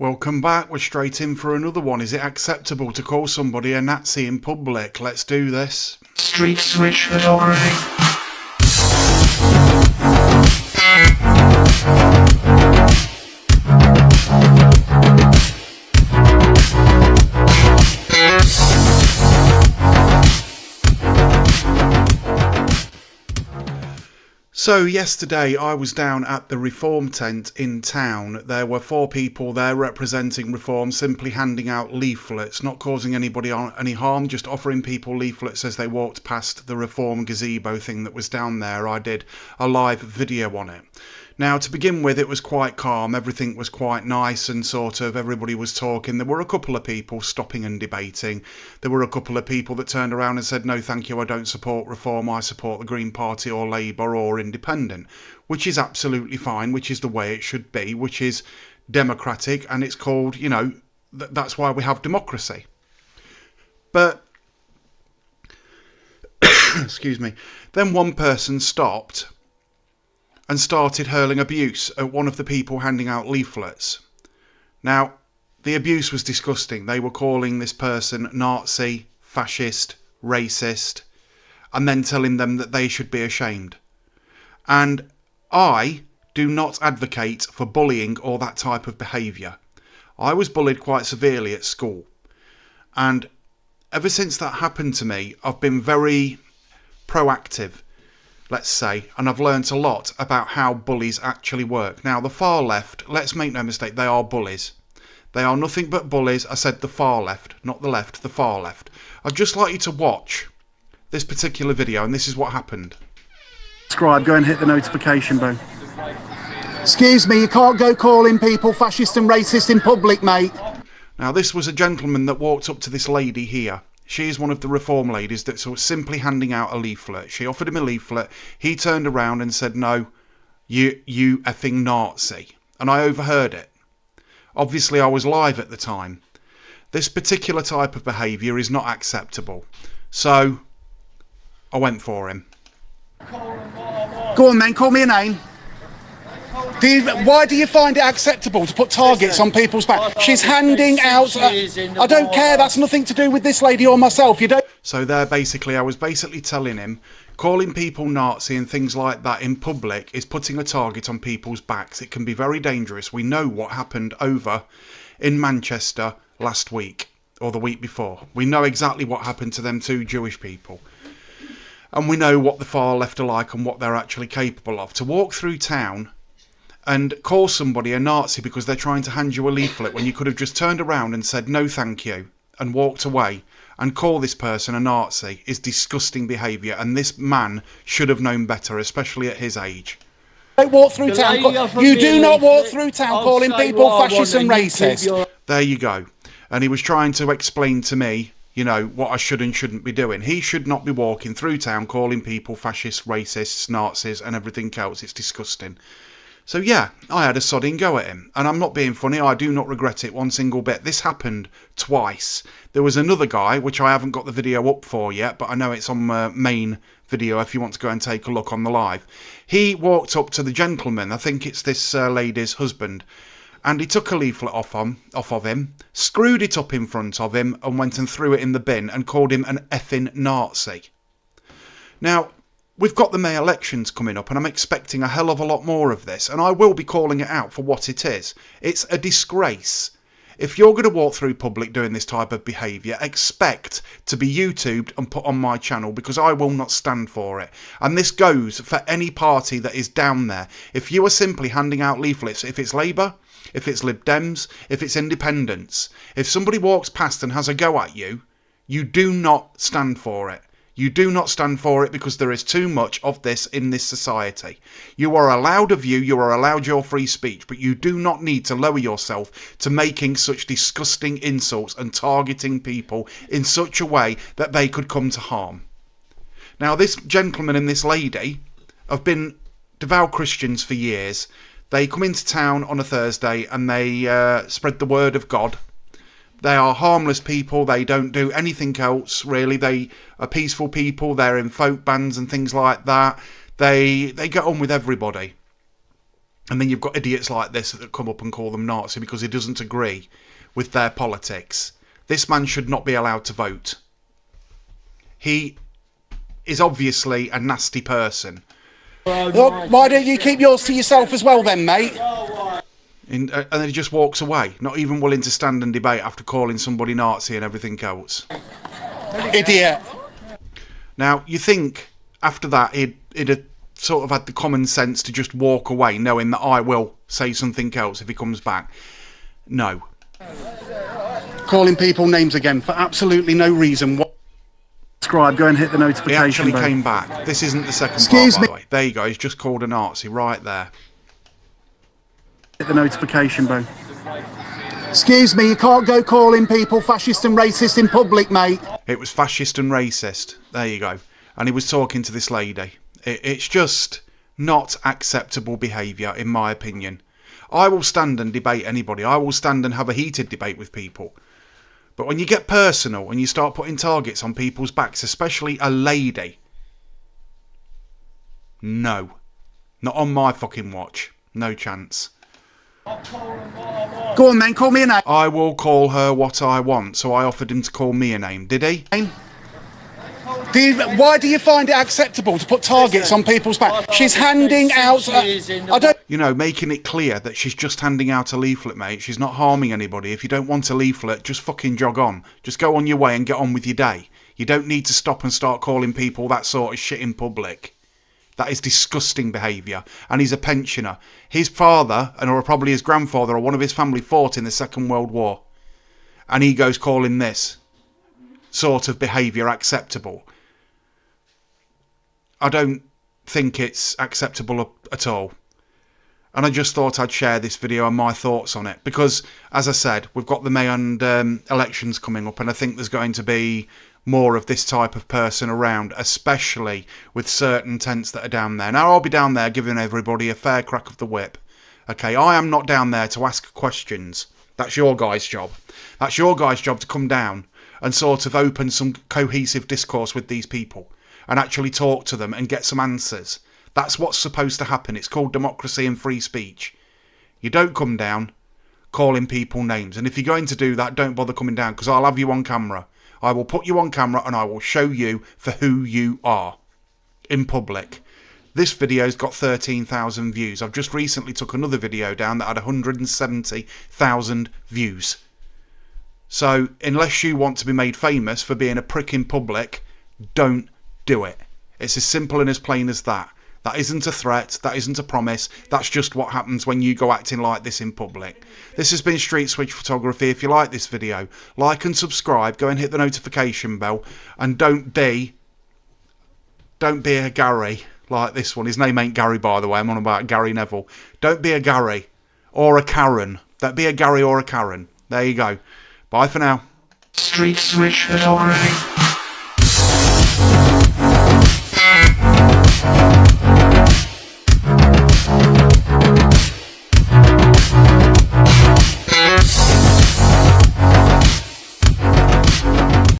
Welcome back. We're straight in for another one. Is it acceptable to call somebody a Nazi in public? Let's do this. Street switch authority. So yesterday I was down at the Reform tent in town. There were 4 people there representing Reform, simply handing out leaflets, not causing anybody any harm, just offering people leaflets as they walked past the Reform gazebo thing that was down there. I did a live video on it. Now, to begin with, it was quite calm. Everything was quite nice and sort of everybody was talking. There were a couple of people stopping and debating. There were a couple of people that turned around and said, no, thank you, I don't support Reform. I support the Green Party or Labour or Independent, which is absolutely fine, which is the way it should be, which is democratic. And it's called, you know, that's why we have democracy. But, excuse me, then one person stopped and started hurling abuse at one of the people handing out leaflets. Now, the abuse was disgusting. They were calling this person Nazi, fascist, racist, and then telling them that they should be ashamed. And I do not advocate for bullying or that type of behaviour. I was bullied quite severely at school. And ever since that happened to me, I've been very proactive, let's say, and I've learnt a lot about how bullies actually work. Now, the far left, let's make no mistake, they are bullies. They are nothing but bullies. I said the far left, not the left, the far left. I'd just like you to watch this particular video, and this is what happened. Subscribe, go and hit the notification bell. Excuse me, you can't go calling people fascist and racist in public, mate. Now, this was a gentleman that walked up to this lady here. She is one of the Reform ladies that was simply handing out a leaflet. She offered him a leaflet. He turned around and said, no, you effing Nazi. And I overheard it. Obviously, I was live at the time. This particular type of behaviour is not acceptable. So, I went for him. Go on then, call me a name. Why do you find it acceptable to put targets on people's back? She's handing out... I don't care, that's nothing to do with this lady or myself. You don't... So there, basically, I was basically telling him, calling people Nazi and things like that in public is putting a target on people's backs. It can be very dangerous. We know what happened over in Manchester last week, or the week before. We know exactly what happened to them 2 Jewish people. And we know what the far left are like and what they're actually capable of. To walk through town and call somebody a Nazi because they're trying to hand you a leaflet when you could have just turned around and said no thank you and walked away, and call this person a Nazi is disgusting behaviour, and this man should have known better, especially at his age. Don't walk through town. You do not walk through town calling people fascist and racist. There you go. And he was trying to explain to me, you know, what I should and shouldn't be doing. He should not be walking through town calling people fascists, racists, Nazis and everything else. It's disgusting. So yeah, I had a sodding go at him. And I'm not being funny, I do not regret it one single bit. This happened twice. There was another guy, which I haven't got the video up for yet, but I know it's on my main video if you want to go and take a look on the live. He walked up to the gentleman, I think it's this lady's husband, and he took a leaflet off of him, screwed it up in front of him, and went and threw it in the bin and called him an effing Nazi. Now, we've got the May elections coming up, and I'm expecting a hell of a lot more of this, and I will be calling it out for what it is. It's a disgrace. If you're going to walk through public doing this type of behaviour, expect to be YouTubed and put on my channel, because I will not stand for it. And this goes for any party that is down there. If you are simply handing out leaflets, if it's Labour, if it's Lib Dems, if it's Independents, if somebody walks past and has a go at you, you do not stand for it. You do not stand for it, because there is too much of this in this society. You are allowed a view, you are allowed your free speech, but you do not need to lower yourself to making such disgusting insults and targeting people in such a way that they could come to harm. Now, this gentleman and this lady have been devout Christians for years. They come into town on a Thursday and they spread the word of God. They are harmless people. They don't do anything else, really. They are peaceful people. They're in folk bands and things like that. They get on with everybody. And then you've got idiots like this that come up and call them Nazi because he doesn't agree with their politics. This man should not be allowed to vote. He is obviously a nasty person. Look, why don't you keep yours to yourself as well then, mate? And then he just walks away, not even willing to stand and debate after calling somebody Nazi and everything else. Idiot. Now, you think after that he'd have sort of had the common sense to just walk away, knowing that I will say something else if he comes back. No. Calling people names again for absolutely no reason. Subscribe, go and hit the He notification actually bell. came back. This isn't the second Excuse part, by me. the way. There you go, he's just called a Nazi right there. Hit the notification bell. Excuse me, you can't go calling people fascist and racist in public, mate. It was fascist and racist. There you go. And he was talking to this lady. It's just not acceptable behaviour, in my opinion. I will stand and debate anybody. I will stand and have a heated debate with people. But when you get personal and you start putting targets on people's backs, especially a lady, no. Not on my fucking watch. No chance. Go on then, call me a name. I will call her what I want, so I offered him to call me a name, did he? Why do you find it acceptable to put targets on people's back? She's handing out... I don't... You know, making it clear that she's just handing out a leaflet, mate. She's not harming anybody. If you don't want a leaflet, just fucking jog on. Just go on your way and get on with your day. You don't need to stop and start calling people that sort of shit in public. That is disgusting behaviour. And he's a pensioner. His father, or probably his grandfather, or one of his family fought in the Second World War. And he goes calling this sort of behaviour acceptable. I don't think it's acceptable at all. And I just thought I'd share this video and my thoughts on it. Because, as I said, we've got the May and elections coming up. And I think there's going to be more of this type of person around. Especially with certain tents that are down there. Now, I'll be down there giving everybody a fair crack of the whip. Okay, I am not down there to ask questions. That's your guys' job. That's your guys' job to come down and sort of open some cohesive discourse with these people. And actually talk to them and get some answers. That's what's supposed to happen. It's called democracy and free speech. You don't come down calling people names. And if you're going to do that, don't bother coming down, because I'll have you on camera. I will put you on camera and I will show you for who you are in public. This video's got 13,000 views. I've just recently took another video down that had 170,000 views. So unless you want to be made famous for being a prick in public, don't do it. It's as simple and as plain as that. That isn't a threat. That isn't a promise. That's just what happens when you go acting like this in public. This has been Street Switch Photography. If you like this video, like and subscribe. Go and hit the notification bell. And don't be a Gary like this one. His name ain't Gary, by the way. I'm on about Gary Neville. Don't be a Gary or a Karen. Don't be a Gary or a Karen. There you go. Bye for now. Street Switch Photography.